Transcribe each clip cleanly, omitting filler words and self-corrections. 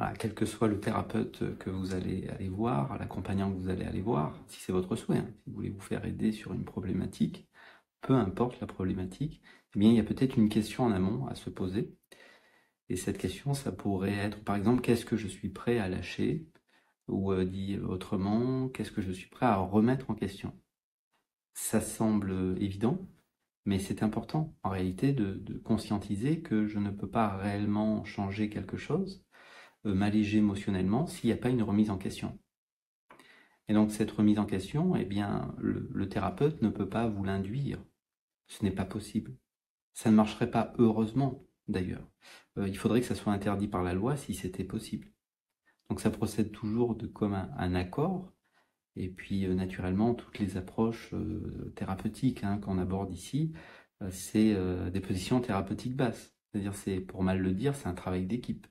Voilà, quel que soit le thérapeute que vous allez aller voir, l'accompagnant que vous allez aller voir, si c'est votre souhait, hein, si vous voulez vous faire aider sur une problématique, peu importe la problématique, eh bien, il y a peut-être une question en amont à se poser. Et cette question, ça pourrait être, par exemple, qu'est-ce que je suis prêt à lâcher? Ou dit autrement, qu'est-ce que je suis prêt à remettre en question? Ça semble évident, mais c'est important en réalité de conscientiser que je ne peux pas réellement changer quelque chose, m'alléger émotionnellement s'il n'y a pas une remise en question. Et donc cette remise en question, eh bien, le thérapeute ne peut pas vous l'induire. Ce n'est pas possible. Ça ne marcherait pas heureusement, d'ailleurs. Il faudrait que ça soit interdit par la loi si c'était possible. Donc ça procède toujours de comme un accord. Et puis naturellement, toutes les approches thérapeutiques qu'on aborde ici, c'est des positions thérapeutiques basses. C'est-à-dire, c'est, pour mal le dire, c'est un travail d'équipe.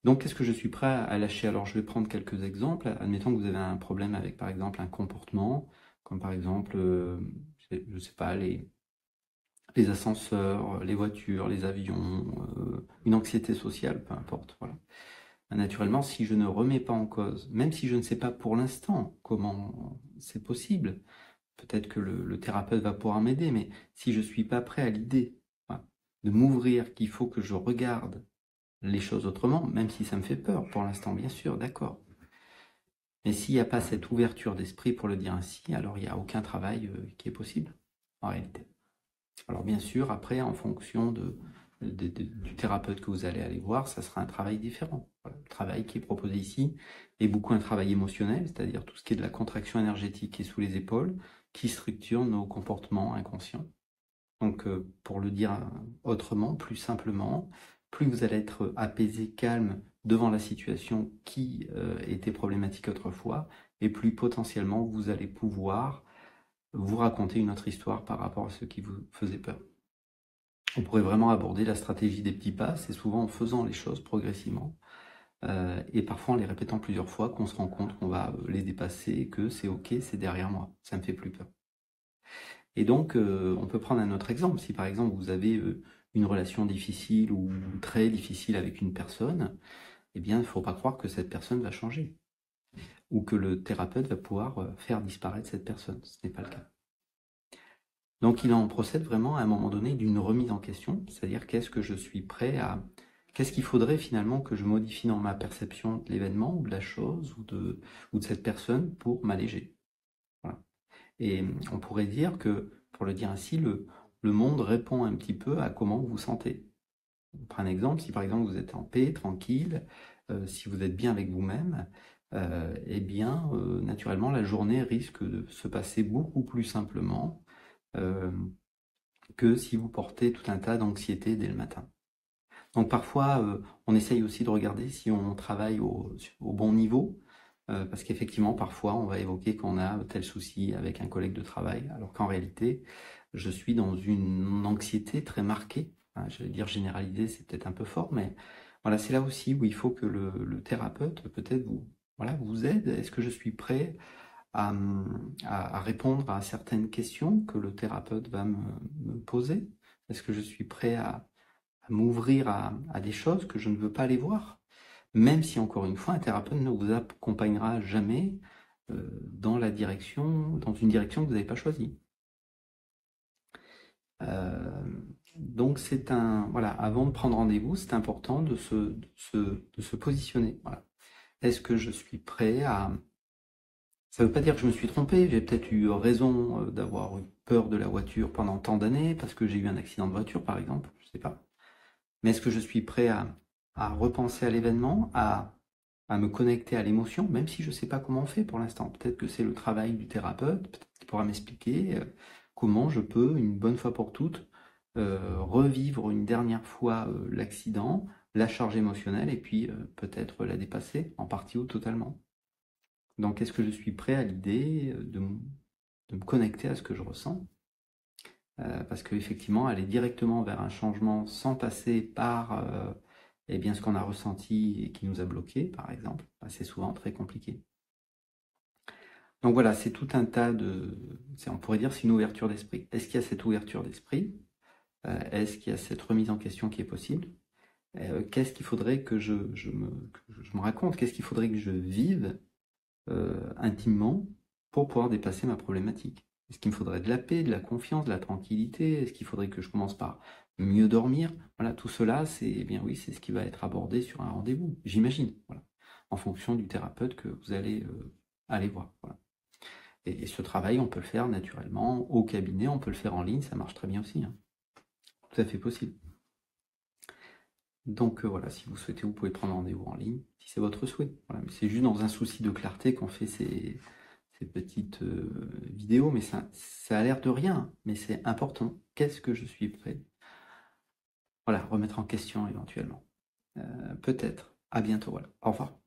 Donc, qu'est-ce que je suis prêt à lâcher? Alors, je vais prendre quelques exemples. Admettons que vous avez un problème avec, par exemple, un comportement, comme par exemple, je ne sais pas, les ascenseurs, les voitures, les avions, une anxiété sociale, peu importe. Voilà. Naturellement, si je ne remets pas en cause, même si je ne sais pas pour l'instant comment c'est possible, peut-être que le thérapeute va pouvoir m'aider, mais si je ne suis pas prêt à l'idée, voilà, de m'ouvrir, qu'il faut que je regarde les choses autrement, même si ça me fait peur pour l'instant, bien sûr, d'accord. Mais s'il n'y a pas cette ouverture d'esprit, pour le dire ainsi, alors il n'y a aucun travail qui est possible, en réalité. Alors bien sûr, après, en fonction du thérapeute que vous allez aller voir, ça sera un travail différent. Voilà. Le travail qui est proposé ici est beaucoup un travail émotionnel, c'est-à-dire tout ce qui est de la contraction énergétique qui est sous les épaules, qui structure nos comportements inconscients. Donc, pour le dire autrement, plus simplement, plus vous allez être apaisé, calme devant la situation qui était problématique autrefois, et plus potentiellement vous allez pouvoir vous raconter une autre histoire par rapport à ce qui vous faisait peur. On pourrait vraiment aborder la stratégie des petits pas, c'est souvent en faisant les choses progressivement, et parfois en les répétant plusieurs fois qu'on se rend compte qu'on va les dépasser, et que c'est ok, c'est derrière moi, ça me fait plus peur. Et donc, on peut prendre un autre exemple. Si par exemple vous avez une relation difficile ou très difficile avec une personne, eh bien, il ne faut pas croire que cette personne va changer ou que le thérapeute va pouvoir faire disparaître cette personne. Ce n'est pas le cas. Donc, il en procède vraiment à un moment donné d'une remise en question, c'est-à-dire qu'est-ce que je suis prêt à... Qu'est-ce qu'il faudrait finalement que je modifie dans ma perception de l'événement ou de la chose ou de cette personne pour m'alléger. Voilà. Et on pourrait dire que, pour le dire ainsi, le monde répond un petit peu à comment vous vous sentez. On prend un exemple, si par exemple vous êtes en paix, tranquille, si vous êtes bien avec vous-même, eh bien, naturellement, la journée risque de se passer beaucoup plus simplement que si vous portez tout un tas d'anxiété dès le matin. Donc parfois, on essaye aussi de regarder si on travaille au bon niveau, parce qu'effectivement, parfois, on va évoquer qu'on a tel souci avec un collègue de travail, alors qu'en réalité, je suis dans une anxiété très marquée. Hein, je vais dire généralisée, c'est peut-être un peu fort, mais voilà, c'est là aussi où il faut que le thérapeute peut-être vous aide. Est-ce que je suis prêt à répondre à certaines questions que le thérapeute va me poser? Est-ce que je suis prêt à m'ouvrir à des choses que je ne veux pas aller voir? Même si, encore une fois, un thérapeute ne vous accompagnera jamais dans une direction que vous n'avez pas choisie. Donc voilà, avant de prendre rendez-vous, c'est important de se positionner. Voilà. Est-ce que je suis prêt à... Ça ne veut pas dire que je me suis trompé, j'ai peut-être eu raison d'avoir eu peur de la voiture pendant tant d'années, parce que j'ai eu un accident de voiture, par exemple, je ne sais pas. Mais est-ce que je suis prêt à repenser à l'événement, à me connecter à l'émotion, même si je ne sais pas comment on fait pour l'instant? Peut-être que c'est le travail du thérapeute, peut-être qu'il pourra m'expliquer comment je peux, une bonne fois pour toutes, revivre une dernière fois l'accident, la charge émotionnelle, et puis peut-être la dépasser en partie ou totalement. Donc, est-ce que je suis prêt à l'idée de me connecter à ce que je ressens? Parce qu'effectivement, aller directement vers un changement sans passer par eh bien, ce qu'on a ressenti et qui nous a bloqués, par exemple, c'est souvent très compliqué. Donc voilà, c'est tout un tas on pourrait dire c'est une ouverture d'esprit. Est-ce qu'il y a cette ouverture d'esprit? Est-ce qu'il y a cette remise en question qui est possible? Qu'est-ce qu'il faudrait que je me raconte? Qu'est-ce qu'il faudrait que je vive intimement pour pouvoir dépasser ma problématique? Est-ce qu'il me faudrait de la paix, de la confiance, de la tranquillité? Est-ce qu'il faudrait que je commence par mieux dormir? Voilà, tout cela, c'est eh bien oui, c'est ce qui va être abordé sur un rendez-vous, j'imagine, voilà, en fonction du thérapeute que vous allez aller voir. Voilà. Et ce travail, on peut le faire naturellement au cabinet, on peut le faire en ligne, ça marche très bien aussi, hein. Tout à fait possible. Donc voilà, si vous souhaitez, vous pouvez prendre rendez-vous en ligne, si c'est votre souhait. Voilà, mais c'est juste dans un souci de clarté qu'on fait ces petites vidéos, mais ça a l'air de rien, mais c'est important. Qu'est-ce que je suis prêt? Voilà, remettre en question éventuellement. Peut-être. À bientôt, voilà. Au revoir.